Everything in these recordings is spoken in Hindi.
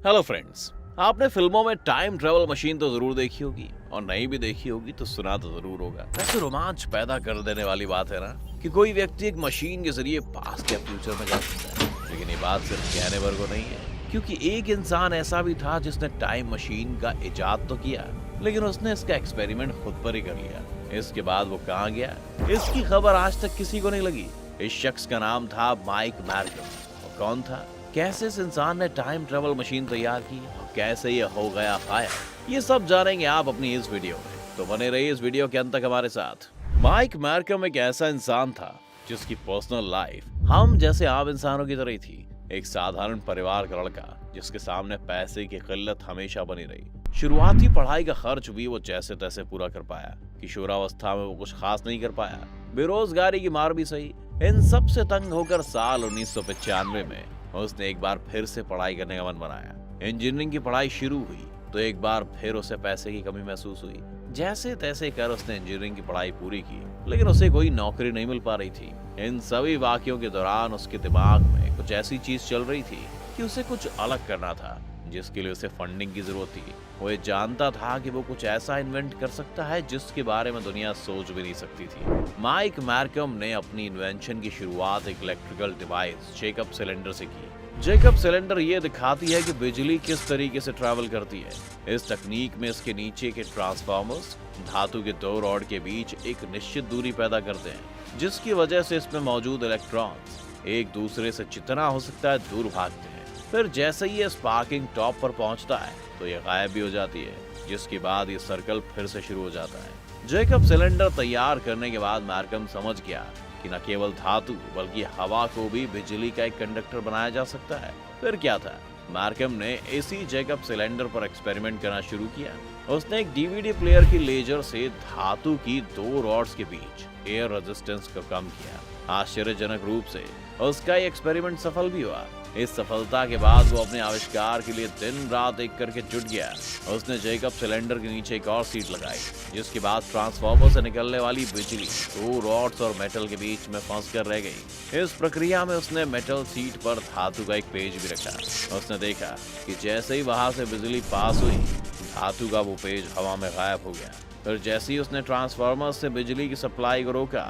हेलो फ्रेंड्स, आपने फिल्मों में टाइम ट्रेवल मशीन तो जरूर देखी होगी और नहीं भी देखी होगी तो सुना तो जरूर होगा। ऐसे रोमांच पैदा कर देने वाली बात है ना कि कोई व्यक्ति एक मशीन के जरिए पास्ट या फ्यूचर में जा सकता है। लेकिन ये बात सिर्फ कहने भर को नहीं है, क्योंकि एक इंसान ऐसा भी था जिसने टाइम मशीन का इजाद तो किया, लेकिन उसने इसका एक्सपेरिमेंट खुद पर ही कर लिया। इसके बाद वो कहाँ गया, इसकी खबर आज तक किसी को नहीं लगी। इस शख्स का नाम था माइक मैरकम। वो कौन था, कैसे इस इंसान ने टाइम ट्रेवल मशीन तैयार की और कैसे ये हो गया फायर, ये सब जानेंगे आप अपनी इस वीडियो में। तो बने रहिए इस वीडियो के अंत तक हमारे साथ। माइक मैरकम एक ऐसा इंसान था जिसकी पर्सनल लाइफ हम जैसे आम इंसानों की तरह ही थी। एक साधारण परिवार का लड़का जिसके सामने पैसे की किल्लत हमेशा बनी रही। शुरुआती पढ़ाई का खर्च भी वो जैसे तैसे पूरा कर पाया। किशोरावस्था में वो कुछ खास नहीं कर पाया, बेरोजगारी की मार भी सही। इन सब से तंग होकर साल 1995 में उसने एक बार फिर से पढ़ाई करने का मन बनाया। इंजीनियरिंग की पढ़ाई शुरू हुई तो एक बार फिर उसे पैसे की कमी महसूस हुई। जैसे तैसे कर उसने इंजीनियरिंग की पढ़ाई पूरी की, लेकिन उसे कोई नौकरी नहीं मिल पा रही थी। इन सभी वाक्यों के दौरान उसके दिमाग में कुछ ऐसी चीज चल रही थी कि उसे कुछ अलग करना था, जिसके लिए उसे फंडिंग की जरूरत थी। वो ये जानता था कि वो कुछ ऐसा इन्वेंट कर सकता है जिसके बारे में दुनिया सोच भी नहीं सकती थी। माइक मैरकम ने अपनी इन्वेंशन की शुरुआत एक इलेक्ट्रिकल डिवाइस जैकब सिलेंडर से की। जैकब सिलेंडर ये दिखाती है कि बिजली किस तरीके से ट्रैवल करती है। इस तकनीक में इसके नीचे के ट्रांसफार्मर्स धातु के दो रॉड के बीच एक निश्चित दूरी पैदा करते हैं, जिसकी वजह से इसमें मौजूद इलेक्ट्रॉन्स एक दूसरे से जितना हो सकता है दूर भागते हैं। फिर जैसे ही ये स्पार्किंग टॉप पर पहुंचता है तो ये गायब भी हो जाती है, जिसके बाद ये सर्कल फिर से शुरू हो जाता है। जैकब सिलेंडर तैयार करने के बाद मैरकम समझ गया कि न केवल धातु बल्कि हवा को भी बिजली का एक कंडक्टर बनाया जा सकता है। फिर क्या था, मैरकम ने इसी जैकब सिलेंडर पर एक्सपेरिमेंट करना शुरू किया। उसने एक डीवीडी प्लेयर की लेजर से धातु की दो रॉड्स के बीच एयर रेजिस्टेंस को कम किया। आश्चर्यजनक रूप से उसका ये एक्सपेरिमेंट सफल भी हुआ। इस सफलता के बाद वो अपने आविष्कार के लिए दिन रात एक करके जुट गया। उसने जैकब सिलेंडर के नीचे एक और सीट लगाई, जिसके बाद ट्रांसफार्मर से निकलने वाली बिजली दो रॉड्स और मेटल के बीच में फंस कर रह गई। इस प्रक्रिया में उसने मेटल सीट पर धातु का एक पेज भी रखा। उसने देखा कि जैसे ही वहां से बिजली पास हुई, धातु का वो पेज हवा में गायब हो गया। फिर जैसे ही उसने ट्रांसफार्मर से बिजली की सप्लाई को रोका,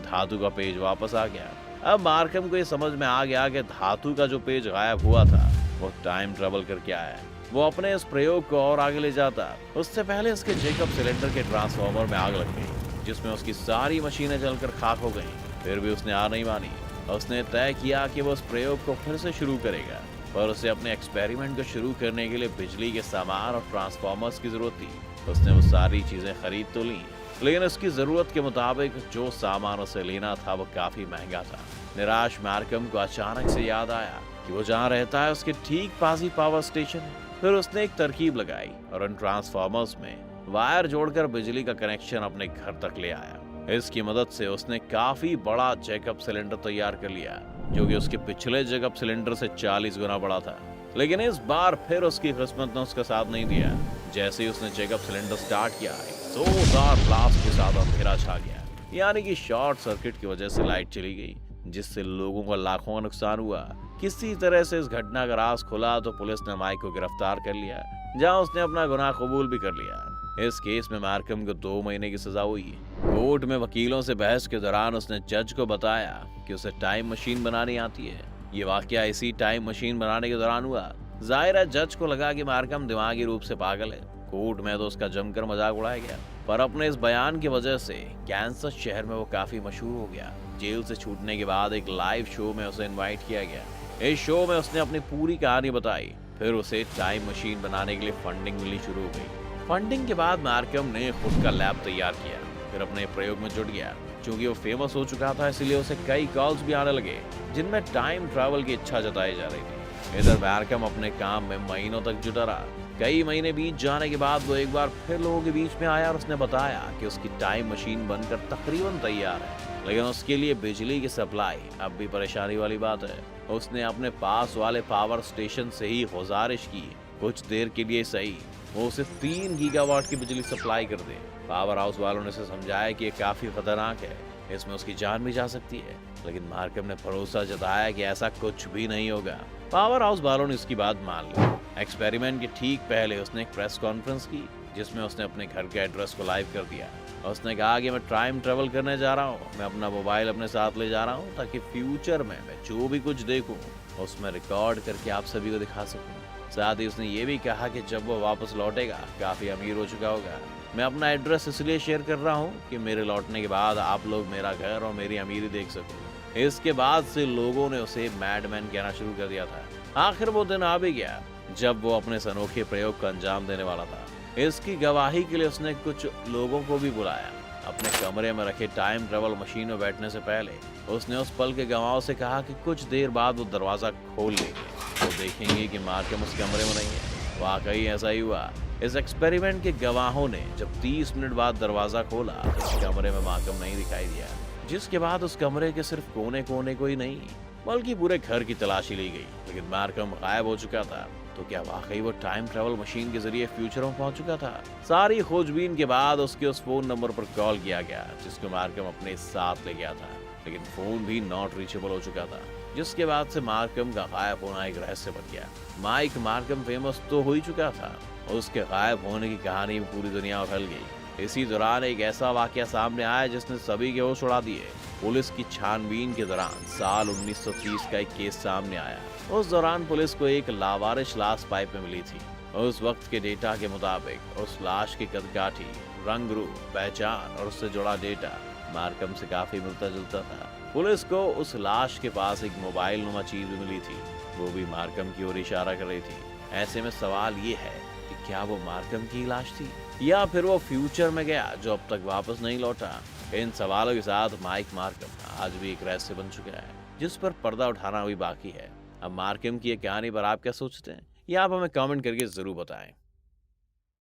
धातु का पेज वापस आ गया। अब मैरकम को ये समझ में आ गया कि धातु का जो पेज गायब हुआ था वो टाइम ट्रेवल करके आया है। वो अपने इस प्रयोग को और आगे ले जाता। उससे पहले उसके जैकब सिलेंडर के ट्रांसफार्मर में आग लग गई, जिसमें उसकी सारी मशीनें जलकर खाक हो गईं। फिर भी उसने हार नहीं मानी। उसने तय किया कि वो उस प्रयोग को फिर से शुरू करेगा, पर उसे अपने एक्सपेरिमेंट को शुरू करने के लिए बिजली के सामान और ट्रांसफार्मर्स की जरूरत थी। उसने वो सारी चीजें खरीद तो ली, लेकिन उसकी जरूरत के मुताबिक जो सामान उसे लेना था वो काफी महंगा था। निराश मैरकम को अचानक से याद आया कि वो जहाँ रहता है उसके ठीक पास ही पावर स्टेशन है। फिर उसने एक तरकीब लगाई और उन ट्रांसफार्मर्स में वायर जोड़कर बिजली का कनेक्शन अपने घर तक ले आया। इसकी मदद से उसने काफी बड़ा जैकब सिलेंडर तैयार कर लिया, जो कि उसके पिछले जैकब सिलेंडर से 40 गुना बड़ा था। लेकिन इस बार फिर उसकी किस्मत ने उसका साथ नहीं दिया। जैसे ही उसने जैकब सिलेंडर स्टार्ट किया, जोरदार ब्लास्ट के साथ अंधेरा छा गया, यानी कि शॉर्ट सर्किट की वजह से लाइट चली गई, जिससे लोगों का लाखों का नुकसान हुआ। किसी तरह से इस घटना का राज खुला तो पुलिस ने माइक को गिरफ्तार कर लिया, जहां उसने अपना गुनाह कबूल भी कर लिया। इस केस में मैरकम को 2 महीने की सजा हुई। कोर्ट में वकीलों से बहस के दौरान उसने जज को बताया कि उसे टाइम मशीन बनानी आती है। ये वाकया इसी टाइम मशीन बनाने के दौरान हुआ। जाहिर है जज को लगा कि मैरकम दिमागी रूप से पागल है। कोर्ट में तो उसका जमकर मजाक उड़ाया गया, पर अपने इस बयान की वजह से कैंसस शहर में वो काफी मशहूर हो गया। जेल से छूटने के बाद एक लाइव शो में उसे इनवाइट किया गया। इस शो में उसने अपनी पूरी कहानी बताई। फिर उसे टाइम मशीन बनाने के लिए फंडिंग मिलनी शुरू हो गई। फंडिंग के बाद मैरकम ने खुद का लैब तैयार किया, फिर अपने प्रयोग में जुट गया। चूंकि वो फेमस हो चुका था, इसलिए उसे कई कॉल्स भी आने लगे जिनमें टाइम ट्रैवल की इच्छा जताई जा रही थी। इधर मैरकम अपने काम में महीनों तक जुटा रहा। कई महीने बीत जाने के बाद वो एक बार फिर लोगों के बीच में आया और उसने बताया कि उसकी टाइम मशीन बनकर तकरीबन तैयार है, लेकिन उसके लिए बिजली की सप्लाई अब भी परेशानी वाली बात है। उसने अपने पास वाले पावर स्टेशन से ही गुजारिश की कुछ देर के लिए सही वो उसे 3 गीगावाट की बिजली सप्लाई कर दे। पावर हाउस वालों ने उसे समझाया कि ये काफी खतरनाक है, इसमें उसकी जान भी जा सकती है, लेकिन मैरकम ने भरोसा जताया कि ऐसा कुछ भी नहीं होगा। पावर हाउस वालों ने इसकी बात मान ली। एक्सपेरिमेंट के ठीक पहले उसने एक प्रेस कॉन्फ्रेंस की जिसमें उसने अपने घर के एड्रेस को लाइव कर दिया। उसने कहा कि मैं टाइम ट्रेवल करने जा रहा हूँ, मैं अपना मोबाइल अपने साथ ले जा रहा हूँ ताकि फ्यूचर में मैं जो भी कुछ देखूँ उसमें रिकॉर्ड करके आप सभी को दिखा सकूँ। साथ ही उसने ये भी कहा कि जब वो वापस लौटेगा काफी अमीर हो चुका होगा। मैं अपना एड्रेस इसलिए शेयर कर रहा हूँ कि मेरे लौटने के बाद आप लोग मेरा घर और मेरी अमीरी देख सको। इसके बाद से लोगों ने उसे मैडमैन कहना शुरू कर दिया था। आखिर वो दिन आ भी गया जब वो अपने इस अनोखे प्रयोग का अंजाम देने वाला था। इसकी गवाही के लिए उसने कुछ लोगों को भी बुलाया। अपने कमरे में रखे टाइम ट्रेवल मशीन में बैठने से पहले उसने उस पल के गवाहों से कहा कि कुछ देर बाद वो दरवाजा खोल लेंगे, वो देखेंगे कि मार्कम उस कमरे में नहीं है। वाकई ऐसा ही हुआ। इस एक्सपेरिमेंट के गवाहों ने जब 30 मिनट बाद दरवाजा खोला तो उस कमरे में मार्कम नहीं दिखाई दिया, जिसके बाद उस कमरे के सिर्फ कोने कोने को ही नहीं बल्कि पूरे घर की तलाशी ली गई, लेकिन मार्कम गायब हो चुका था। तो क्या वाकई वो टाइम ट्रेवल मशीन के जरिए फ्यूचर में पहुंच चुका था? सारी खोजबीन के बाद उसके उस फोन नंबर पर कॉल किया गया जिसको मार्कम अपने साथ ले गया था, लेकिन फोन भी नॉट रीचेबल हो चुका था, जिसके बाद से मार्कम का गायब होना एक रहस्य बन गया। माइक मार्कम फेमस तो हो ही चुका था, उसके गायब होने की कहानी में पूरी दुनिया में फैल गई। इसी दौरान एक ऐसा वाकया सामने आया जिसने सभी के होश उड़ा दिए। पुलिस की छानबीन के दौरान साल 1930 का एक केस सामने आया। उस दौरान पुलिस को एक लावारिश लाश पाइप में मिली थी। उस वक्त के डेटा के मुताबिक उस लाश की कदकाठी, रंग रूप, पहचान और उससे जुड़ा डेटा मार्कम से काफी मिलता जुलता था। पुलिस को उस लाश के पास एक मोबाइल नुमा चीज भी मिली थी, वो भी मार्कम की ओर इशारा कर रही थी। ऐसे में सवाल ये है कि क्या वो मार्कम की लाश थी या फिर वो फ्यूचर में गया जो अब तक वापस नहीं लौटा? इन सवालों के साथ माइक मार्कम आज भी एक रहस्य बन चुका है जिस पर पर्दा उठाना अभी बाकी है। अब मार्कम की ये कहानी पर आप क्या सोचते हैं? या आप हमें कमेंट करके जरूर बताएं।